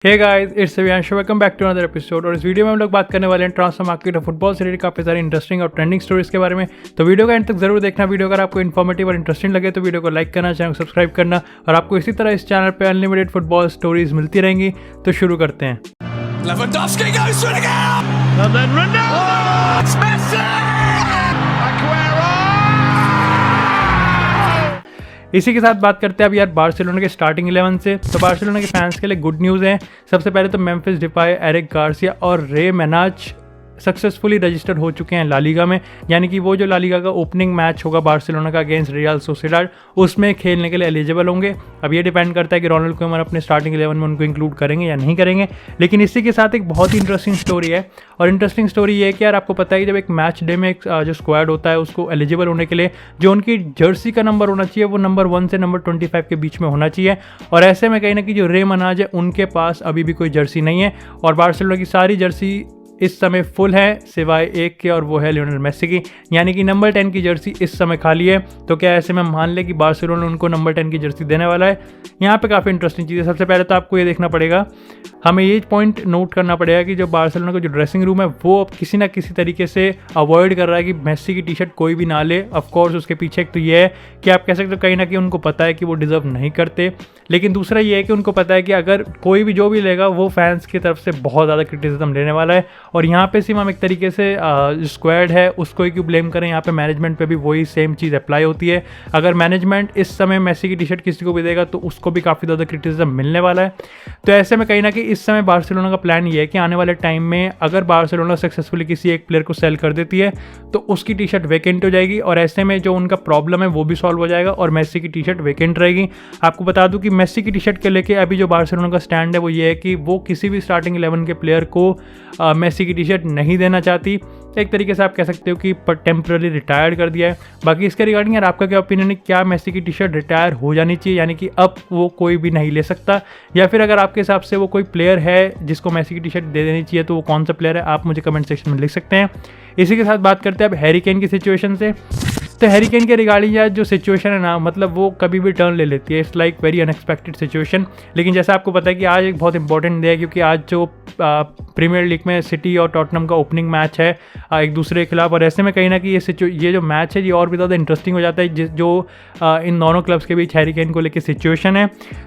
Hey guys, it's Shivyansh, welcome back to another episode. और इस video में हम लोग बात करने वाले हैं ट्रांसफर मार्केट और फुटबॉल से रिलेटेड काफी सारी इंटरेस्टिंग और ट्रेंडिंग स्टोरीज के बारे में। तो वीडियो का एंड तक जरूर देखना। वीडियो अगर आपको इन्फॉर्मेटिव और इंटरेस्टिंग लगे तो वीडियो को लाइक करना, चैनल को सब्सक्राइब करना, और आपको इसी तरह इस चैनल पर अनलिमिटेड फुटबॉल स्टोरीज मिलती रहेंगी। तो शुरू करते हैं। Lewandowski goes for it again! And then Ronaldo! Oh, it's Messi! Aguero! इसी के साथ बात करते हैं अब यार बार्सिलोना के स्टार्टिंग 11 से। तो बार्सिलोना के फैंस के लिए गुड न्यूज़ है। सबसे पहले तो मेम्फिस डिपाई, एरिक गार्सिया और रे मेनाच सक्सेसफुली रजिस्टर्ड हो चुके हैं ला लीगा में। यानी कि वो जो ला लीगा का ओपनिंग मैच होगा बार्सिलोना का अगेंस्ट रियल सोसिएडाड, उसमें खेलने के लिए एलिजिबल होंगे। अब ये डिपेंड करता है कि रोनाल्ड कोएमन अपने स्टार्टिंग 11 में उनको इंक्लूड करेंगे या नहीं करेंगे। लेकिन इसी के साथ एक बहुत ही इंटरेस्टिंग स्टोरी है। और इंटरेस्टिंग स्टोरी ये है कि यार आपको पता है कि जब एक मैच डे में एक जो स्क्वाड होता है उसको एलिजिबल होने के लिए जो उनकी जर्सी का नंबर होना चाहिए वो नंबर 1 से नंबर 25 के बीच में होना चाहिए। और ऐसे में कहीं ना कहीं जो रे मेनाच है उनके पास अभी भी कोई जर्सी नहीं है। और बार्सिलोना की सारी जर्सी इस समय फुल है सिवाय एक के, और वो है लियोनेल मेसी की। यानी कि नंबर 10 की जर्सी इस समय खाली है। तो क्या ऐसे में मान ले कि बार्सिलोना उनको नंबर 10 की जर्सी देने वाला है? यहाँ पे काफ़ी इंटरेस्टिंग चीज़ है। सबसे पहले तो आपको ये देखना पड़ेगा, हमें ये पॉइंट नोट करना पड़ेगा कि जो बार्सिलोना का जो ड्रेसिंग रूम है वो अब किसी ना किसी तरीके से अवॉइड कर रहा है कि मेसी की टी शर्ट कोई भी ना ले। ऑफकोर्स उसके पीछे एक तो ये है कि आप कह सकते हो कहीं ना कहीं उनको पता है कि वो डिज़र्व नहीं करते। लेकिन दूसरा ये है कि उनको पता है कि अगर कोई भी जो भी लेगा वो फैंस की तरफ से बहुत ज़्यादा क्रिटिसिज्म लेने वाला है। और यहाँ पे सिर्फ हम एक तरीके से स्क्वाड है उसको ही क्यों ब्लेम करें, यहाँ पे मैनेजमेंट पे भी वही सेम चीज़ अप्लाई होती है। अगर मैनेजमेंट इस समय मेसी की टी शर्ट किसी को भी देगा तो उसको भी काफ़ी ज़्यादा क्रिटिसिज्म मिलने वाला है। तो ऐसे में कहीं ना कहीं इस समय बार्सिलोना का प्लान ये है कि आने वाले टाइम में अगर बार्सिलोना सक्सेसफुली किसी एक प्लेयर को सेल कर देती है तो उसकी टी शर्ट वेकेंट हो जाएगी, और ऐसे में जो उनका प्रॉब्लम है वो भी सॉल्व हो जाएगा और मेसी की टी शर्ट वेकेंट रहेगी। आपको बता दूं कि मेसी की टी शर्ट के लेके अभी जो बार्सिलोना का स्टैंड है वो ये है कि वो किसी भी स्टार्टिंग 11 के प्लेयर को मेसी की टी शर्ट नहीं देना चाहती। एक तरीके से आप कह सकते हो कि टेम्पररी रिटायर्ड कर दिया है। बाकी इसके रिगार्डिंग यार आपका क्या ओपिनियन है? क्या मेसी की टी शर्ट रिटायर हो जानी चाहिए, यानी कि अब वो कोई भी नहीं ले सकता, या फिर अगर आपके हिसाब से वो कोई प्लेयर है जिसको मेसी की टी शर्ट दे देनी चाहिए तो वो कौन सा प्लेयर है? आप मुझे कमेंट सेक्शन में लिख सकते हैं। इसी के साथ बात करते हैं अब हैरी केन की सिचुएशन से। तो हैरी केन के रिगार्डिंग यार जो सिचुएशन है ना, मतलब वो कभी भी टर्न ले लेती है। It's like very unexpected situation. लेकिन जैसा आपको पता है कि आज एक बहुत इंपॉर्टेंट डे है, क्योंकि आज जो प्रीमियर लीग में सिटी और टॉटनहम का ओपनिंग मैच है एक दूसरे के खिलाफ। और ऐसे में कहीं ना कहीं ये जो मैच है ये और भी ज़्यादा इंटरेस्टिंग हो जाता है जो इन दोनों क्लब्स के बीच हैरी केन को लेकर सिचुएशन है।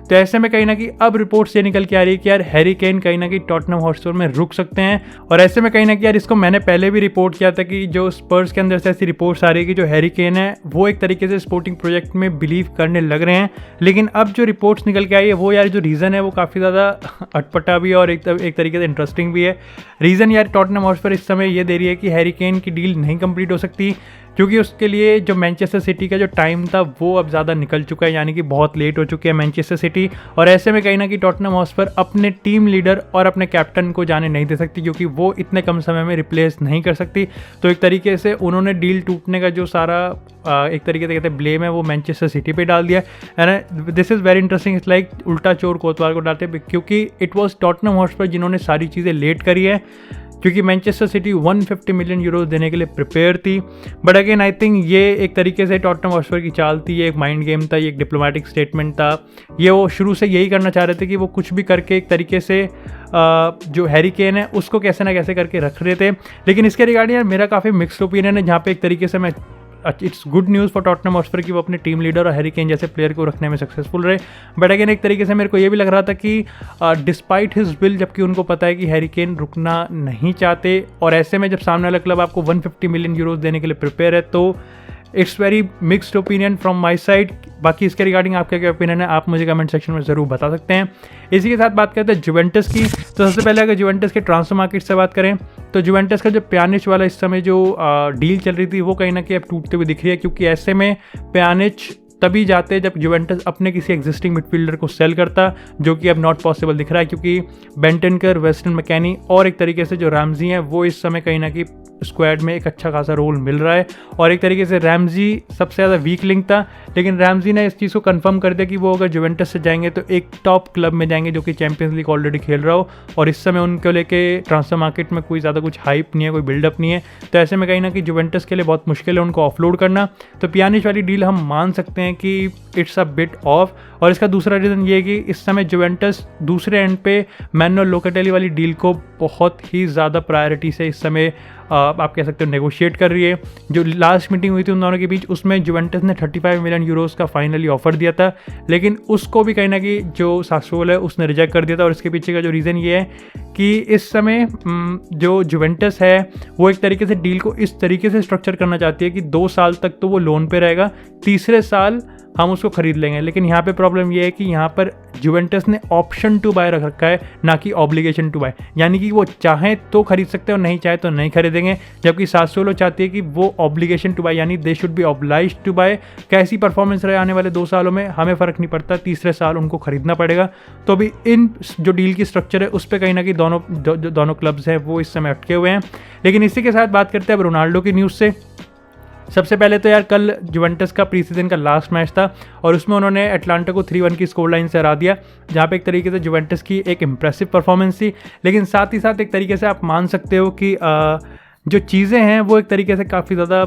तो ऐसे में कहीं ना कहीं अब रिपोर्ट्स ये निकल के आ रही है कि यार हैरी केन कहीं ना कहीं टॉटनहम हॉटस्पर में रुक सकते हैं। और ऐसे में कहीं ना कहीं यार इसको मैंने पहले भी रिपोर्ट किया था कि जो स्पर्स के अंदर से ऐसी रिपोर्ट्स आ रही है कि जो हैरी केन है वो एक तरीके से स्पोर्टिंग प्रोजेक्ट में बिलीव करने लग रहे हैं। लेकिन अब जो रिपोर्ट्स निकल के आई है वो यार जो रीज़न है वो काफ़ी ज़्यादा अटपटा भी है और एक तरीके से इंटरेस्टिंग भी है। रीज़न यार टॉटनहम हॉटस्पर इस समय ये दे रही है कि हैरी केन की डील नहीं कंप्लीट हो सकती, क्योंकि उसके लिए जो मैनचेस्टर सिटी का जो टाइम था वो अब ज़्यादा निकल चुका है, यानी कि बहुत लेट हो चुकी है मैनचेस्टर सिटी। और ऐसे में कहीं ना कहीं टॉटनहम हॉटस्पर अपने टीम लीडर और अपने कैप्टन को जाने नहीं दे सकती, क्योंकि वो इतने कम समय में रिप्लेस नहीं कर सकती। तो एक तरीके से उन्होंने डील टूटने का जो सारा एक तरीके से कहते हैं ब्लेम है वो मैनचेस्टर सिटी पे डाल दिया। And this is very interesting. It's like उल्टा चोर कोतवाल को डालते, क्योंकि इट वॉज टॉटनहम हॉटस्पर जिन्होंने सारी चीज़ें लेट करी है, क्योंकि मैनचेस्टर सिटी 150 मिलियन यूरोज देने के लिए प्रिपेयर थी। बट अगेन आई थिंक ये एक तरीके से टॉटनहम हॉटस्पर की चाल थी, ये एक माइंड गेम था, ये एक डिप्लोमेटिक स्टेटमेंट था। ये वो शुरू से यही करना चाह रहे थे कि वो कुछ भी करके एक तरीके से जो हैरी केन है उसको कैसे ना कैसे करके रख रहे थे। लेकिन इसके रिगार्डिंग यार मेरा काफ़ी मिक्स्ड ओपिनियन है, जहाँ पे एक तरीके से मैं it's good news for Tottenham Hotspur कि वो अपने टीम लीडर और हैरी केन जैसे प्लेयर को रखने में सक्सेसफुल रहे। बट अगेन एक तरीके से मेरे को ये भी लग रहा था कि डिस्पाइट हिज विल, जबकि उनको पता है कि हैरी केन रुकना नहीं चाहते, और ऐसे में जब सामने वाला क्लब आपको 150 मिलियन यूरोज देने के लिए प्रिपेयर है तो it's very mixed opinion from my side. बाकी इसके रिगार्डिंग आपका क्या ओपिनियन है आप मुझे कमेंट सेक्शन में ज़रूर बता सकते हैं। इसी के साथ बात करते हैं जुवेंटस की। तो सबसे पहले अगर जुवेंटस के ट्रांसफर मार्केट से बात करें तो जुवेंटस का जो प्यानिच वाला इस समय जो डील चल रही थी वो कहीं ना कहीं अब टूटते हुए दिख रही है, क्योंकि ऐसे में प्यानिच तभी जाते जब जुवेंटस अपने किसी एग्जिस्टिंग मिडफील्डर को सेल करता, जो कि अब नॉट पॉसिबल दिख रहा है, क्योंकि बेंटेनकर, वेस्टन मैकेनी और एक तरीके से जो रैमजी हैं वो इस समय कहीं ना कहीं स्क्वाड में एक अच्छा खासा रोल मिल रहा है। और एक तरीके से रैमजी सबसे ज़्यादा वीक लिंक था, लेकिन रैमजी ने इस चीज़ को कंफर्म कर दिया कि वो अगर जुवेंटस से जाएंगे तो एक टॉप क्लब में जाएंगे जो कि चैंपियंस लीग ऑलरेडी खेल रहा हो, और इस समय उनको लेके ट्रांसफर मार्केट में कोई ज़्यादा कुछ हाइप नहीं है, कोई बिल्डअप नहीं है। तो ऐसे में कहीं ना कहीं जुवेंटस के लिए बहुत मुश्किल है उनको ऑफलोड करना। तो पियानिच वाली डील हम मान सकते हैं हैं कि इट्स अ बिट ऑफ। और इसका दूसरा रीज़न ये है कि इस समय जुवेंटस दूसरे एंड पे मैनुअल लोकेटेली वाली डील को बहुत ही ज़्यादा प्रायोरिटी से इस समय आप कह सकते हो नेगोशिएट कर रही है। जो लास्ट मीटिंग हुई थी उन दोनों के बीच, उसमें जुवेंटस ने 35 मिलियन यूरोस का फाइनली ऑफर दिया था, लेकिन उसको भी कहीं ना कहीं जो सासोल है उसने रिजेक्ट कर दिया था। और इसके पीछे का जो रीज़न ये है कि इस समय जो जुवेंटस है वो एक तरीके से डील को इस तरीके से स्ट्रक्चर करना चाहती है कि 2 साल तक तो वो लोन पे रहेगा, तीसरे साल हम उसको खरीद लेंगे। लेकिन यहाँ पे प्रॉब्लम ये है कि यहाँ पर जुवेंटस ने ऑप्शन टू बाय रख रखा है, ना कि ऑब्लिगेशन टू बाय, यानी कि वो चाहें तो खरीद सकते हैं और नहीं चाहे तो नहीं खरीदेंगे। जबकि सासोलो चाहती है कि वो ऑब्लिगेशन टू बाय, यानी they should be obliged to buy. कैसी परफॉर्मेंस रहे आने वाले 2 सालों में हमें फ़र्क नहीं पड़ता, तीसरे साल उनको खरीदना पड़ेगा। तो अभी इन जो डील की स्ट्रक्चर है उस पर कहीं ना कहीं दोनों क्लब्स हैं वो इस समय अटके हुए हैं। लेकिन इसी के साथ बात करते हैं अब रोनाल्डो की न्यूज़ से। सबसे पहले तो यार कल जुवेंटस का प्री सीजन का लास्ट मैच था और उसमें उन्होंने एटलांटा को 3-1 की स्कोर लाइन से हरा दिया, जहाँ पे एक तरीके से जुवेंटस की एक इम्प्रेसिव परफॉर्मेंस थी। लेकिन साथ ही साथ एक तरीके से आप मान सकते हो कि जो चीज़ें हैं वो एक तरीके से काफ़ी ज़्यादा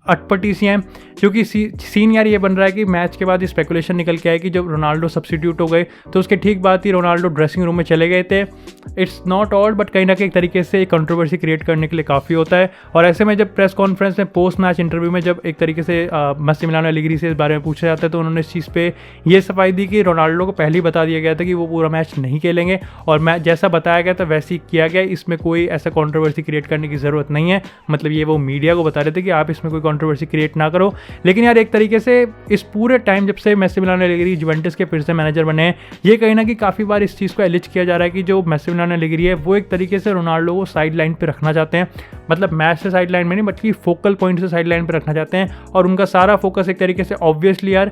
अटपटी सी हैं, क्योंकि सीन यार ये बन रहा है कि मैच के बाद स्पेकुलेशन निकल के आया कि जब रोनाल्डो सब्स्टिट्यूट हो गए तो उसके ठीक बाद ही रोनाल्डो ड्रेसिंग रूम में चले गए थे। इट्स नॉट ऑड, बट कहीं ना कहीं एक तरीके से एक कंट्रोवर्सी क्रिएट करने के लिए काफ़ी होता है। और ऐसे में जब प्रेस कॉन्फ्रेंस में पोस्ट मैच इंटरव्यू में जब एक तरीके से मास्सिमिलियानो एलेग्री से इस बारे में पूछा जाता है तो उन्होंने इस चीज़ पर ये सफाई दी कि रोनाल्डो को पहले ही बता दिया गया था कि वो पूरा मैच नहीं खेलेंगे और मैच जैसा बताया गया था वैसे ही किया गया, इसमें कोई ऐसा कॉन्ट्रोवर्सी क्रिएट करने की ज़रूरत नहीं है। मतलब ये वो मीडिया को बता रहे थे कि आप इसमें कोई कॉन्ट्रोवर्सी क्रिएट ना करो। लेकिन यार एक तरीके से इस पूरे टाइम जब से मास्सिमिलियानो एलेग्री जुवेंटस के फिर से मैनेजर बने हैं, ये कहीं ना कहीं काफ़ी बार इस चीज़ को एलिज किया जा रहा है कि जो मास्सिमिलियानो एलेग्री है वो एक तरीके से रोनाल्डो को साइड लाइन पर रखना चाहते हैं। मतलब मैच से साइड लाइन में नहीं बल्कि फोकल पॉइंट से साइड लाइन पर रखना चाहते हैं। और उनका सारा फोकस एक तरीके से ऑब्वियसली यार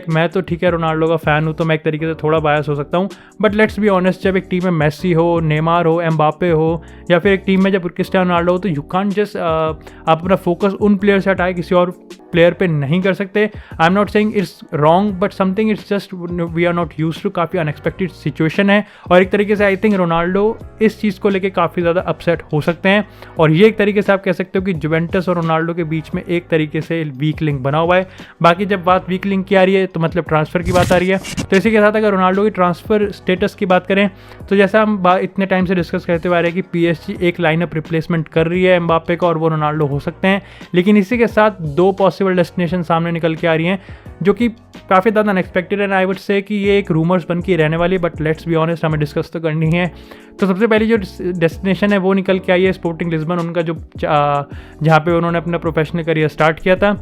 मैं तो ठीक है रोनाल्डो का फ़ैन हूँ तो मैं एक तरीके से थोड़ा बायस हो सकता हूँ, बट लेट्स बी ऑनेस्ट, जब एक टीम में मेसी हो, नेमार हो, एम्बापे हो या फिर एक टीम में जब क्रिस्टियानो रोनाल्डो हो तो यू कांट जस्ट आप अपना फोकस उन प्लेयर से हटाए किसी और प्लेयर पे नहीं कर सकते। I am not saying it's wrong but something it's just we are not used to, काफ़ी अनएक्सपेक्टेड सिचुएशन है। और एक तरीके से आई थिंक रोनाल्डो इस चीज़ को लेके काफ़ी ज़्यादा अपसेट हो सकते हैं। और ये एक तरीके से आप कह सकते हो कि जुवेंटस और रोनाल्डो के बीच में एक तरीके से वीक लिंक बना हुआ है। बाकी जब बात वीक लिंक की आ रही है तो मतलब ट्रांसफ़र की बात आ रही है, तो इसी के साथ अगर रोनाल्डो की ट्रांसफ़र स्टेटस की बात करें तो जैसा हम इतने टाइम से डिस्कस करते हुए आ रहे हैं कि PSG एक लाइनअप रिप्लेसमेंट कर रही है एम्बापे का और वो रोनाल्डो हो सकते हैं। लेकिन इसी के साथ 2 पॉसिबल डेस्टिनेशन सामने निकल के आ रही हैं जो कि काफ़ी ज़्यादा अनएक्सपेक्टेड है। आई वुड से कि ये एक रूमर्स बन के रहने वाली, बट लेट्स बी ऑनेस्ट हमें डिस्कस तो करनी है। तो सबसे पहली जो डेस्टिनेशन है वो निकल के आई है स्पोर्टिंग लिस्बन, उनका जो जहाँ पे उन्होंने अपना प्रोफेशनल करियर स्टार्ट किया था।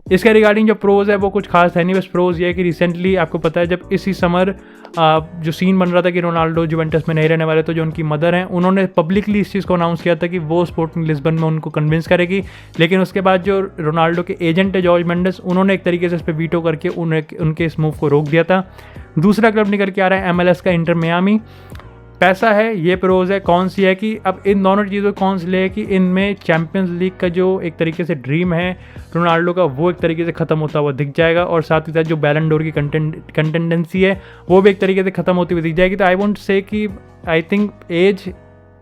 इसके रिगार्डिंग जो प्रोज़ है वो कुछ खास है नहीं, बस प्रोज़ ये है कि रिसेंटली आपको पता है जब इसी समर जो सीन बन रहा था कि रोनाल्डो जुवेंटस में नहीं रहने वाले, तो जो उनकी मदर हैं उन्होंने पब्लिकली इस चीज़ को अनाउंस किया था कि वो स्पोर्टिंग लिस्बन में उनको कन्विंस करेगी। लेकिन उसके बाद जो रोनाल्डो के एजेंट है जॉर्ज मेंडेस, उन्होंने एक तरीके से इस पर वीटो करके उनके इस मूव को रोक दिया था। दूसरा क्लब निकल के आ रहा है MLS का इंटर मियामी। पैसा है, ये प्रोज है। कौन सी है कि अब इन दोनों चीज़ों कौन सी ले कि इनमें चैंपियंस लीग का जो एक तरीके से ड्रीम है रोनाल्डो का वो एक तरीके से ख़त्म होता हुआ दिख जाएगा और साथ ही साथ जो बैलन डोर की कंटेंडेंसी है वो भी एक तरीके से ख़त्म होती हुई दिख जाएगी। तो आई वोंट से कि I think age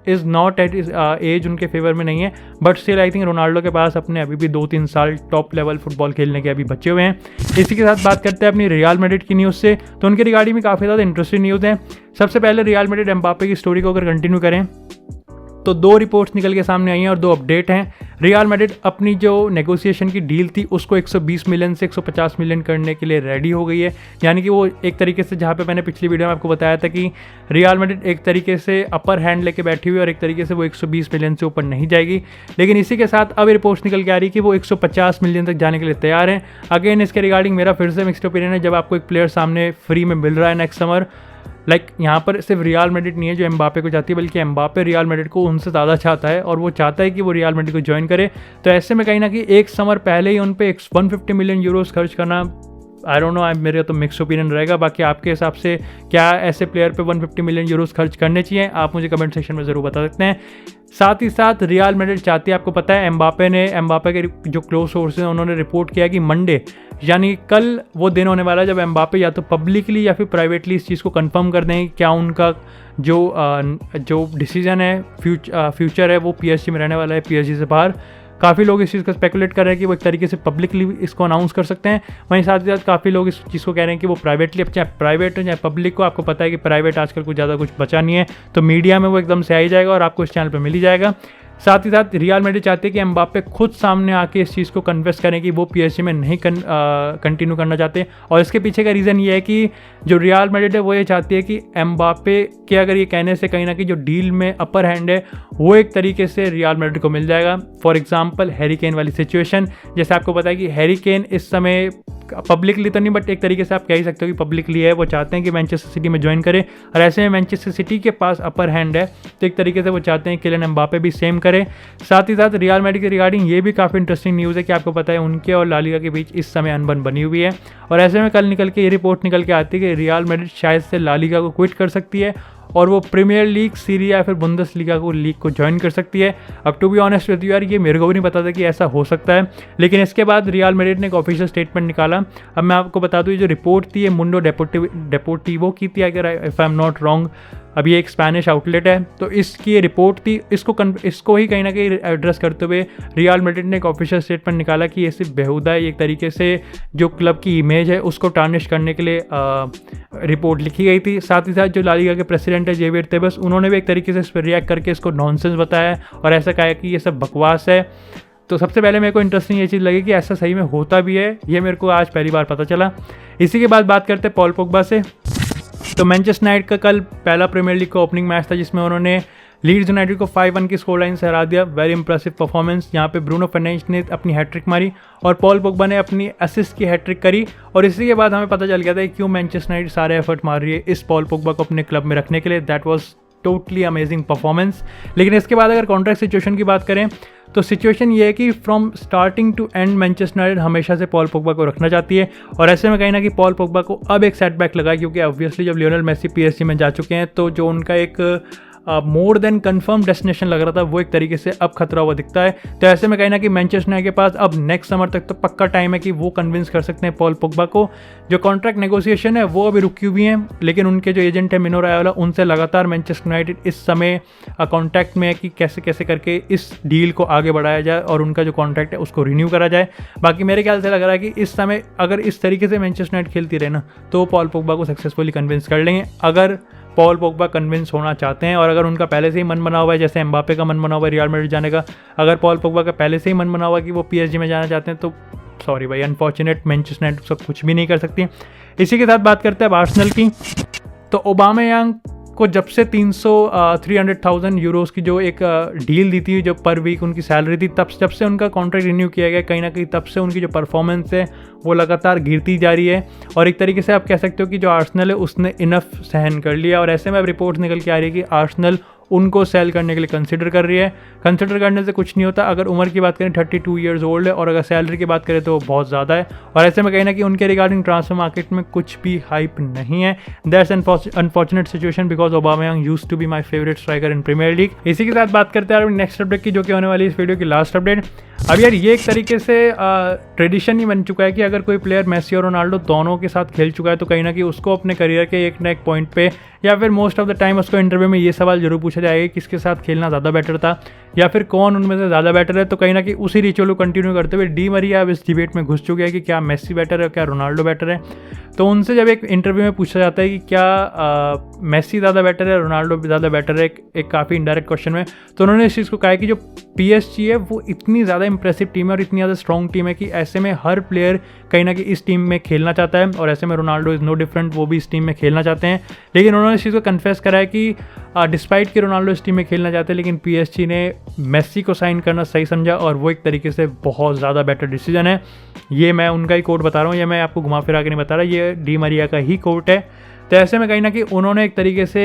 is not at age उनके फेवर में नहीं है, but still I think Ronaldo के पास अपने अभी भी 2-3 साल टॉप लेवल फुटबॉल खेलने के अभी बचे हुए हैं। इसी के साथ बात करते हैं अपनी रियल मैड्रिड की न्यूज़ से, तो उनके रिगार्डिंग में काफ़ी ज़्यादा इंटरेस्टिंग न्यूज़ है। सबसे पहले रियल मैड्रिड एम्बापे की स्टोरी को अगर कंटिन्यू करें तो 2 रिपोर्ट्स निकल के सामने आई हैं और 2 अपडेट हैं। रियल मैड्रिड अपनी जो नेगोशिएशन की डील थी उसको 120 मिलियन से 150 मिलियन करने के लिए रेडी हो गई है, यानी कि वो एक तरीके से, जहाँ पे मैंने पिछली वीडियो में आपको बताया था कि रियल मैड्रिड एक तरीके से अपर हैंड लेके बैठी हुई और एक तरीके से वो 120 मिलियन से ऊपर नहीं जाएगी। लेकिन इसी के साथ अब रिपोर्ट्स निकल के आ रही कि वो 150 मिलियन तक जाने के लिए तैयार हैं। अगेन इसके रिगार्डिंग मेरा फिर से मिक्स्ड ओपिनियन है। जब आपको एक प्लेयर सामने फ्री में मिल रहा है नेक्स्ट समर, यहाँ पर सिर्फ रियल मैड्रिड नहीं है जो एम्बापे को चाहती है, बल्कि एम्बापे रियल मैड्रिड को उनसे ज़्यादा चाहता है और वो चाहता है कि वो रियल मैड्रिड को ज्वाइन करे। तो ऐसे में कहीं ना कहीं एक समर पहले ही उन पे 150 मिलियन यूरोस खर्च करना, आई डोंट नो, मेरा तो मिक्स ओपिनियन रहेगा। बाकी आपके हिसाब से क्या ऐसे प्लेयर पे 150 मिलियन यूरोस खर्च करने चाहिए, आप मुझे कमेंट सेक्शन में ज़रूर बता सकते हैं। साथ ही साथ रियल मैड्रिड चाहती है, आपको पता है एम्बापे के जो क्लोज सोर्स हैं उन्होंने रिपोर्ट किया कि मंडे यानी कल वो दिन होने वाला है जब एम्बापे या तो पब्लिकली या फिर प्राइवेटली इस चीज़ को कंफर्म कर दें क्या उनका जो डिसीजन है फ्यूचर है वो PSG में रहने वाला है, PSG से बाहर। काफ़ी लोग इस चीज़ को स्पेकुलेट कर रहे हैं कि वो एक तरीके से पब्लिकली इसको अनाउंस कर सकते हैं। वहीं साथ ही साथ काफ़ी लोग इस चीज़ को कह रहे हैं कि वो प्राइवेटली, अब चाहे प्राइवेट हो चाहे पब्लिक को, आपको पता है कि प्राइवेट आजकल कुछ ज़्यादा कुछ बचा नहीं है, तो मीडिया में वो एकदम से आ ही जाएगा और आपको इस चैनल पर मिल ही जाएगा। साथ ही साथ रियल मैड्रिड चाहते हैं कि एम्बाप्पे खुद सामने आके इस चीज़ को कन्फेस करें कि वो पीएसजी में नहीं कंटिन्यू करना चाहते। और इसके पीछे का रीज़न ये है कि जो रियल मैड्रिड है वो ये चाहती है कि एम्बाप्पे के अगर ये कहने से कहीं ना कहीं जो डील में अपर हैंड है वो एक तरीके से रियल मैड्रिड को मिल जाएगा। फॉर एग्जाम्पल हैरी केन वाली सिचुएशन, जैसे आपको पता है कि हैरी केन इस समय पब्लिकली तो नहीं बट एक तरीके से आप कह ही सकते हो कि पब्लिकली है, वो चाहते हैं कि मैनचेस्टर सिटी में ज्वाइन करे और ऐसे में मैनचेस्टर सिटी के पास अपर हैंड है, तो एक तरीके से वो चाहते हैं किलियन एम्बाप्पे भी सेम करे। साथ ही साथ रियल मैड्रिड के रिगार्डिंग ये भी काफ़ी इंटरेस्टिंग न्यूज़ है कि आपको पता है उनके और ला लीगा के बीच इस समय अनबन बनी हुई है और ऐसे में कल निकल के ये रिपोर्ट निकल के आती है कि रियल मैड्रिड शायद से ला लीगा को क्विट कर सकती है और वो प्रीमियर लीग, सीरी या फिर बुंदेसलीगा को लीग को ज्वाइन कर सकती है। अब to be honest with you यार, ये मेरे को भी नहीं पता था कि ऐसा हो सकता है, लेकिन इसके बाद रियल मैड्रिड ने एक ऑफिशियल स्टेटमेंट निकाला। अब मैं आपको बता दूँ, ये जो रिपोर्ट थी ये मुंडो डेपोर्टिवो की थी, अगर if I am not wrong. अब ये एक स्पेनिश आउटलेट है, तो इसकी ये रिपोर्ट थी, इसको ही कहीं ना कहीं एड्रेस करते हुए रियल मैड्रिड ने एक ऑफिशियल स्टेटमेंट निकाला कि ये सिर्फ बेहुदा है, एक तरीके से जो क्लब की इमेज है उसको टार्निश करने के लिए रिपोर्ट लिखी गई थी। साथ ही साथ जो ला लीगा के प्रेसिडेंट है जेवियर तेबस, उन्होंने भी एक तरीके से इस पर रिएक्ट करके इसको नॉनसेंस बताया और ऐसा कहा कि ये सब बकवास है। तो सबसे पहले मेरे को इंटरेस्टिंग ये चीज़ लगी कि ऐसा सही में होता भी है, ये मेरे को आज पहली बार पता चला। इसी के बाद बात करते हैं पॉल पोग्बा से। तो मैनचेस्टर यूनाइटेड का कल पहला प्रीमियर लीग का ओपनिंग मैच था जिसमें उन्होंने लीड्स यूनाइटेड को 5-1 की स्कोर लाइन से हरा दिया। Very impressive performance. यहाँ पे ब्रूनो फर्नांडिस ने अपनी हैट्रिक मारी और पॉल पोग्बा ने अपनी असिस्ट की हैट्रिक करी और इसी के बाद हमें पता चल गया था कि क्यों मैनचेस्टर यूनाइटेड सारे एफर्ट मार रही है इस पॉल पोग्बा को अपने क्लब में रखने के लिए। That was totally amazing performance. लेकिन इसके बाद अगर कॉन्ट्रैक्ट सिचुएशन की बात करें तो सिचुएशन ये है कि from starting to end Manchester United हमेशा से पॉल पोग्बा को रखना चाहती है और ऐसे में कहीं ना कहीं पॉल पोग्बा को अब एक सेटबैक लगा, क्योंकि ऑब्वियसली जब लियोनेल मेसी पीएसजी में जा चुके हैं तो जो उनका एक मोर देन कंफर्म डेस्टिनेशन लग रहा था वो एक तरीके से अब खतरा हुआ दिखता है। तो ऐसे में कहीं ना कहीं मैनचेस्टर यूनाइटेड के पास अब नेक्स्ट समर तक तो पक्का टाइम है कि वो कन्विंस कर सकते हैं पॉल पोग्बा को। जो कॉन्ट्रैक्ट नेगोशिएशन है वो अभी रुकी हुई हैं, लेकिन उनके जो एजेंट है मिनो रायोला, उनसे लगातार मैनचेस्टर यूनाइटेड इस समय कॉन्टैक्ट में है कि कैसे कैसे करके इस डील को आगे बढ़ाया जाए और उनका जो कॉन्ट्रैक्ट है उसको रिन्यू करा जाए। बाकी मेरे ख्याल से लग रहा है कि इस समय अगर इस तरीके से मैनचेस्टर यूनाइटेड खेलती रहे ना तो पॉल पोग्बा को सक्सेसफुली कन्विंस कर लेंगे, अगर पॉल पोग्बा कन्विंस होना चाहते हैं। और अगर उनका पहले से ही मन बना हुआ है, जैसे एम्बाप्पे का मन बना हुआ है रियल मैड्रिड जाने का, अगर पॉल पोग्बा का पहले से ही मन बना हुआ है कि वो पीएसजी में जाना चाहते हैं तो सॉरी भाई, अनफॉर्चुनेट मैनचेस्टर यूनाइटेड सब कुछ भी नहीं कर सकती। इसी के साथ बात करते हैं आर्सेनल की। तो ओबामेयांग को जब से 300,000 यूरोज़ की जो एक डील दी थी, जो पर वीक उनकी सैलरी थी, तब जब से उनका कॉन्ट्रैक्ट रिन्यू किया गया, कहीं ना कहीं तब से उनकी जो परफॉर्मेंस है वो लगातार गिरती जा रही है और एक तरीके से आप कह सकते हो कि जो आर्सेनल है उसने इनफ सहन कर लिया। और ऐसे में अब रिपोर्ट्स निकल के आ रही है कि आर्सेनल उनको सेल करने के लिए कंसिडर कर रही है। कंसिडर करने से कुछ नहीं होता, अगर उम्र की बात करें 32 ईयर्स ओल्ड है और अगर सैलरी की बात करें तो बहुत ज़्यादा है और ऐसे में कहीं ना कहीं उनके रिगार्डिंग ट्रांसफर मार्केट में कुछ भी हाइप नहीं है। That's unfortunate situation because Aubameyang used to be my favourite striker in Premier League. इसी के साथ बात करते हैं नेक्स्ट अपडेट की, जो कि होने वाली इस वीडियो की लास्ट अपडेट। अब यार ये एक तरीके से ट्रेडिशन ही बन चुका है कि अगर कोई प्लेयर मेसी और रोनाल्डो दोनों के साथ खेल चुका है तो कहीं ना कहीं उसको अपने करियर के एक ना एक पॉइंट पे या फिर मोस्ट ऑफ द टाइम उसको इंटरव्यू में ये सवाल जरूर पूछा जाएगा कि किसके साथ खेलना ज़्यादा बेटर था या फिर कौन उनमें से ज़्यादा बेटर है। तो कहीं ना कहीं उसी रिचुअल को कंटिन्यू करते हुए डी मरिया अब इस डिबेट में घुस चुके हैं कि क्या मेसी बेटर है, क्या रोनाल्डो बेटर है। तो उनसे जब एक इंटरव्यू में पूछा जाता है कि क्या मेसी ज़्यादा बेटर है, रोनाल्डो ज़्यादा बेटर है, एक काफ़ी इनडायरेक्ट क्वेश्चन में, तो उन्होंने इस चीज़ को कहा है कि जो पीएसजी है वो इतनी ज़्यादा इंप्रेसिव टीम है और इतनी ज़्यादा स्ट्रॉन्ग टीम है कि ऐसे में हर प्लेयर कहीं ना कहीं इस टीम में खेलना चाहता है और ऐसे में रोनाल्डो इज़ नो डिफरेंट, वो भी इस टीम में खेलना चाहते हैं। लेकिन उन्होंने इस चीज़ को कन्फेस करा है कि डिस्पाइट कि रोनाल्डो इस टीम में खेलना चाहते हैं लेकिन पीएसजी ने मेसी को साइन करना सही समझा और वो एक तरीके से बहुत ज़्यादा बेटर डिसीजन है। ये मैं उनका ही कोट बता रहा हूँ, ये मैं आपको घुमा फिरा के नहीं बता रहा, ये डी मरिया का ही कोट है। तो ऐसे में कहीं ना कहीं उन्होंने एक तरीके से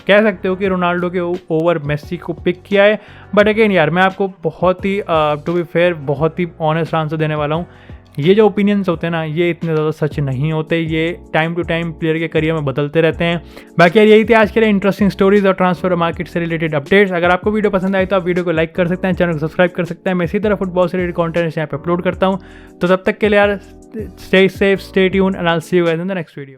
कह सकते हो कि रोनाल्डो के ओवर मेसी को पिक किया है। बट अगेन यार मैं आपको बहुत ही टू बी फेयर बहुत ही ऑनेस्ट आंसर देने वाला हूँ। ये जो ओपिनियंस होते हैं ना ये इतने ज़्यादा सच नहीं होते, ये टाइम टू टाइम प्लेयर के करियर में बदलते रहते हैं। बाकी यार यही थी आज के लिए इंटरेस्टिंग स्टोरीज और ट्रांसफर मार्केट से रिलेटेड अपडेट्स। अगर आपको वीडियो पसंद आई तो आप वीडियो को लाइक कर सकते हैं, चैनल को सब्सक्राइब कर सकते हैं। मैं इसी तरह फुटबॉल से रिलेटेड कॉन्टेंट यहाँ पे अपलोड करता हूँ। तो तब तक के लिए यार stay safe, stay tuned and I will see you guys in the next video.